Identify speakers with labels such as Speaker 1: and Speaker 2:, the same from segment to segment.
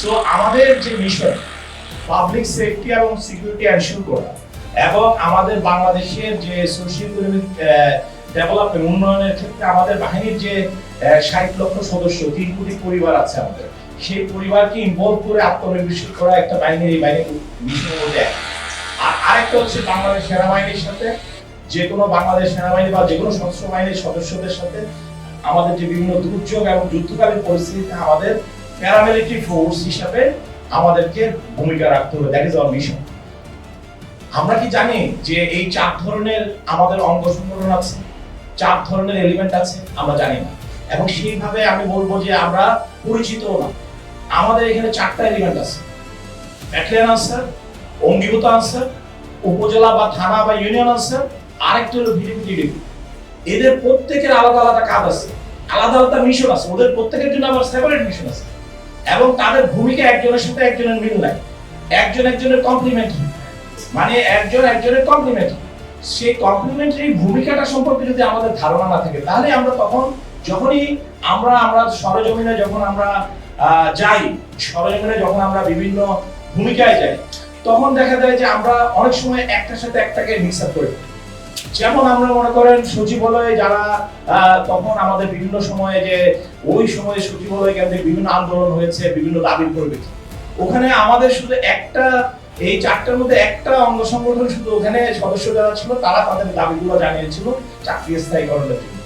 Speaker 1: So আমাদের যে mission public safety এবং সিকিউরিটি এনশিওর করা এবং আমাদের বাংলাদেশের যে সোশ্যাল ইকোনমিক ডেভেলপমেন্ট উন্নয়নের ক্ষেত্রে আমাদের বাহিনীর যে 60 লক্ষ সদস্য 3 কোটি পরিবার আছে আমাদের, সেই পরিবারকে ইনভলভ করে আত্মনির্ভরশীল করা একটা বাহিনী, এই বাহিনীর মিশনের মধ্যে। আর আরেকটা হচ্ছে বাংলাদেশ সেনাবাহিনীর সাথে যে কোনো বাংলাদেশ সেনাবাহিনী বা যে কোনো সশস্ত্র বাহিনীর সদস্যদের সাথে আমাদের যে বিভিন্ন দুর্যোগ এবং যুদ্ধকালীন পরিস্থিতিতে আমাদের প্যারামিলিটারি ফোর্স হিসাবে আমাদেরকে ভূমিকা রাখতে হবে। That is our mission. আমরা কি জানি যে এই 4 ধরনের আমাদের অঙ্গ সংগঠন আছে, 4 ধরনের এলিমেন্ট আছে? আমরা জানি না, এবং সেইভাবে আমি বলবো যে আমরা পরিচিত না। আমাদের এখানে 4টা এলিমেন্ট আছে: ব্যাটালিয়ন আনসার, অঙ্গীভূত আনসার, উপজেলা বা থানা বা ইউনিয়ন আনসার, আরেকটা হলো ভিডিপি। এদের প্রত্যেকের আলাদা আলাদা কাজ আছে, আলাদা আলাদা মিশন আছে, ওদের প্রত্যেকের জন্য আবার সেপারেট মিশন আছে, এবং তাদের ভূমিকা একজনের সাথে একজনের মিল নাই, একজন একজনের কমপ্লিমেন্টারি। মানে একজন একজনের কমপ্লিমেন্টারি। সেই কমপ্লিমেন্টারি ভূমিকাটা সম্পর্কে যদি আমাদের ধারণা না থাকে, তাহলে আমরা তখন যখনই আমরা সরজমিনে যখন আমরা যাই, সরজমিনে যখন আমরা বিভিন্ন ভূমিকায় যাই, তখন দেখা যায় যে আমরা অনেক সময় একটার সাথে একটাকে মিক্স আপ করে। যেমন আমরা মনে করেন সচিবালয়ে যারা তখন আমাদের বিভিন্ন সময়ে যে ওই সময়ে সচিবালয় কেন্দ্রে বিভিন্ন আন্দোলন হয়েছে বিভিন্ন দাবির পরিপ্রেক্ষিতে, ওখানে আমাদের শুধু একটা, এই 4টার মধ্যে একটা অঙ্গ সংগঠন শুধু ওখানে সদস্য যারা ছিল তারা তাদের দাবিগুলো জানিয়েছিল চাকরি স্থায়ীকরণের জন্য।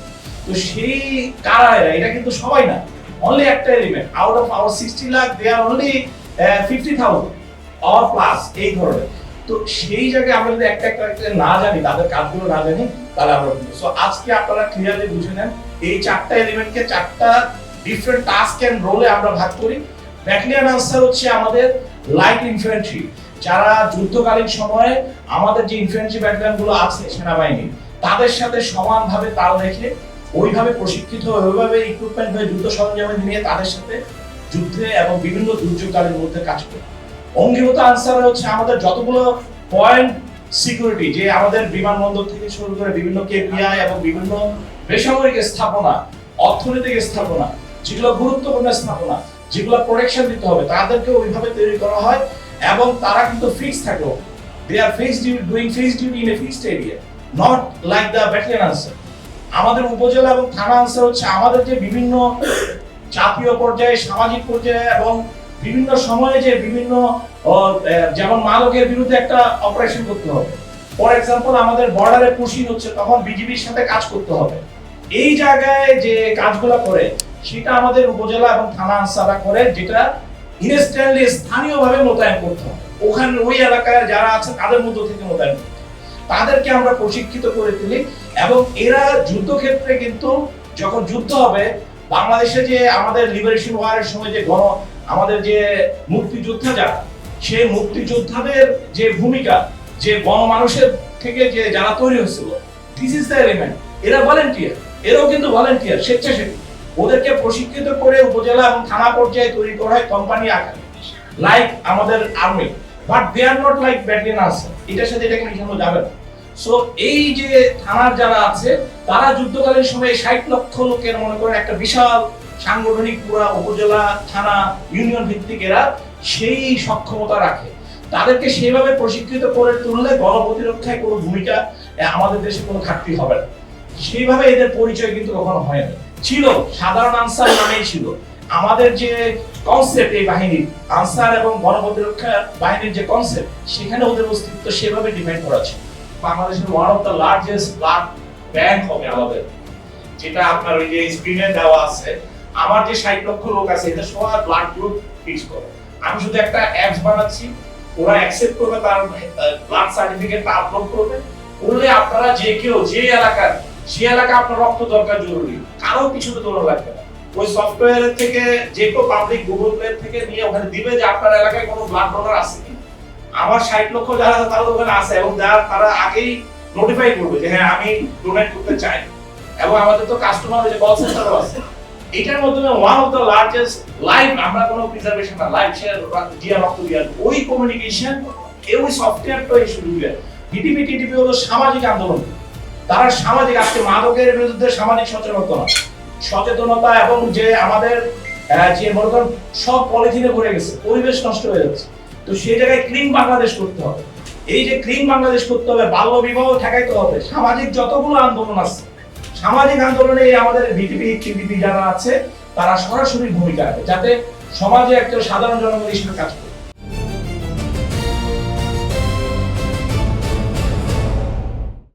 Speaker 1: তো সেই কারা এটা কিন্তু সবাই না, অনলি একটা element. Out of our 60 lakh they are only 50,000 or plus, এই ধরনের। তো সেই জায়গায় আমরা যদি একটা একটা না জানি, তাদের কাজগুলো না জানি, তাহলে আমরা সো আজকে আপনারা ক্লিয়ারলি বুঝে নেন এই 4টা এলিমেন্টকে 4টা ডিফারেন্ট টাস্ক এন্ড রোলে আমরা ভাগ করি। ব্যাটালিয়ন আনসার হচ্ছে আমাদের লাইট ইনফ্যান্ট্রি, যারা যুদ্ধকালীন সময়ে আমাদের যে ইনফ্যান্ট্রি ব্যাটালিয়নগুলো আছে সেনাবাহিনী, তাদের সাথে সমানভাবে তাল রেখে ওইভাবে প্রশিক্ষিত, ওইভাবে ইকুইপমেন্ট হয়ে যুদ্ধ সরঞ্জাম নিয়ে তাদের সাথে যুদ্ধে এবং বিভিন্ন দুর্যোগকালীন মধ্যে কাজ করে। অঙ্গীভূত আনসার হচ্ছে আমাদের যতগুলো পয়েন্ট সিকিউরিটি, যে আমাদের বিমানবন্দর থেকে শুরু করে বিভিন্ন কেপিআই এবং বিভিন্ন বেসামরিক স্থাপনা, অর্থনৈতিক স্থাপনা, যেগুলো গুরুত্বপূর্ণ স্থাপনা, যেগুলো প্রোটেকশন দিতে হবে, তাদেরকে ওইভাবে তৈরি করা হয় এবং তারা কিন্তু ফিক্স থাকলো। They are doing fixed duty in a fixed area, not like the battalion Ansar. আমাদের উপজেলা এবং থানা আনসার হচ্ছে আমাদের যে বিভিন্ন জাতীয় পর্যায়ে, সামাজিক পর্যায়ে এবং বিভিন্ন সময়ে যে বিভিন্ন যেমন মাদকের বিরুদ্ধে একটা অপারেশন করতে হবে, ফর এক্সাম্পল আমাদের বর্ডারে পুশিং হচ্ছে, তখন বিজিবির সাথে কাজ করতে হবে। এই জায়গায় যে কাজগুলো করে সেটা আমাদের উপজেলা এবং থানা আনসাররা করে, যেটা ইনস্ট্যান্টলি স্থানীয়ভাবে মোতায়েন করতে হবে। ওখানে ওই এলাকায় যারা আছে তাদের মধ্য থেকে মোতায়েন করতে হবে, তাদেরকে আমরা প্রশিক্ষিত করে তুলি। এবং এরা যুদ্ধক্ষেত্রে কিন্তু যখন যুদ্ধ হবে, বাংলাদেশে যে আমাদের লিবারেশন ওয়ারের সময় যে আমাদের যে মুক্তিযোদ্ধা যারা, সেই মুক্তিযোদ্ধাদের যে ভূমিকা, যে গণমানুষের থেকে যে যারা তৈরি হয়েছিল, দিস ইজ দ্য এলিমেন্ট। এরা ভলান্টিয়ার, এরাও কিন্তু ভলান্টিয়ার, স্বেচ্ছাসেবী। ওদেরকে প্রশিক্ষিত করে উপজেলা এবং থানা পর্যায়ে তৈরি করা হয় কোম্পানি আকারে, লাইক আমাদের আর্মি, but they are not like battalion Ansar. এটার সাথে এটাকে মিশানো যাবে না। সো এই যে থানার যারা আছে, তারা যুদ্ধকালীন সময়ে 60 লক্ষ লোকের মনে করেন একটা বিশাল সাংগঠনিক পুরা উপজেলা, থানা, ইউনিয়ন ভিত্তিক এরা সেই সক্ষমতা রাখে। তাদেরকে সেইভাবে প্রশিক্ষিত করে তুললে গণপ্রতিরক্ষায় কোনো ভূমিকা আমাদের দেশে কোনো ঘাটতি হবে না। সেইভাবে এদের পরিচয় কিন্তু কখনো হয় না। ছিল সাধারণ আনসার নামেই ছিল। আমাদের যে কনসেপ্ট এই বাহিনীর আনসার এবং গণপ্রতিরক্ষা বাহিনীর যে কনসেপ্ট, সেখানে ওদের অস্তিত্ব সেভাবে ডিফাইন করা ছিল। বাংলাদেশের one of the largest blood bank হবে আমাদের, যেটা আপনার ওই যে স্ক্রিনে দেওয়া আছে। আমার যে 60 লক্ষ লোক আছে, এটা সবার ব্লাড গ্রুপ ফিক্স করে। আমি শুধু একটা অ্যাপস বানাচ্ছি, ওরা অ্যাকসেপ্ট করবে, তার ব্লাড সার্টিফিকেটটা আপলোড করবে, করলে আপনারা যে কেউ যে এলাকার, সে এলাকা আপনার রক্ত দরকার জরুরি, কারো কিছুতে তোলা লাগবে না। ওই সফটওয়্যারের থেকে যে কেউ পাবলিক গুগল প্লে থেকে নিয়ে ওখানে দিবে যে আপনার এলাকায় কোনো ব্লাড ডোনার আছে কি। আমার 60 লক্ষ যারা আছে তারা ওখানে আছে, এবং তারা আগেই নোটিফাই করবে যে হ্যাঁ আমি ডোনেট করতে চাই। এবং আমাদের তো কাস্টমার যে কল সেন্টারও আছে। এটার মাধ্যমে one of the largest live, আমরা কোনো প্রিজার্ভেশন না, লাইভ শেয়ার জিয়া রক্ত দিয়া ওই কমিউনিকেশন ওই সফটওয়্যারটা শুরু করে। টিটিপি হলো সামাজিক আন্দোলন। তারা সামাজিক, আজকে মাদকের বিরুদ্ধে সামাজিক সচেতনতা এবং যে আমাদের যে মনে করেন সব পলিথিনে ভরে গেছে, পরিবেশ নষ্ট হয়ে যাচ্ছে। তো সেই জায়গায় ক্লিন বাংলাদেশ করতে হবে। এই যে ক্লিন বাংলাদেশ করতে হবে, বাল্য বিবাহ ঠেকাইতে হবে, সামাজিক যতগুলো আন্দোলন আছে, সামাজিক আন্দোলনে আমাদের বিটিপি টিডিপি যারা আছে তারা সরাসরি ভূমিকা রাখে, যাতে সমাজে একটা সাধারণ জনগণ হিসেবে কাজ করে।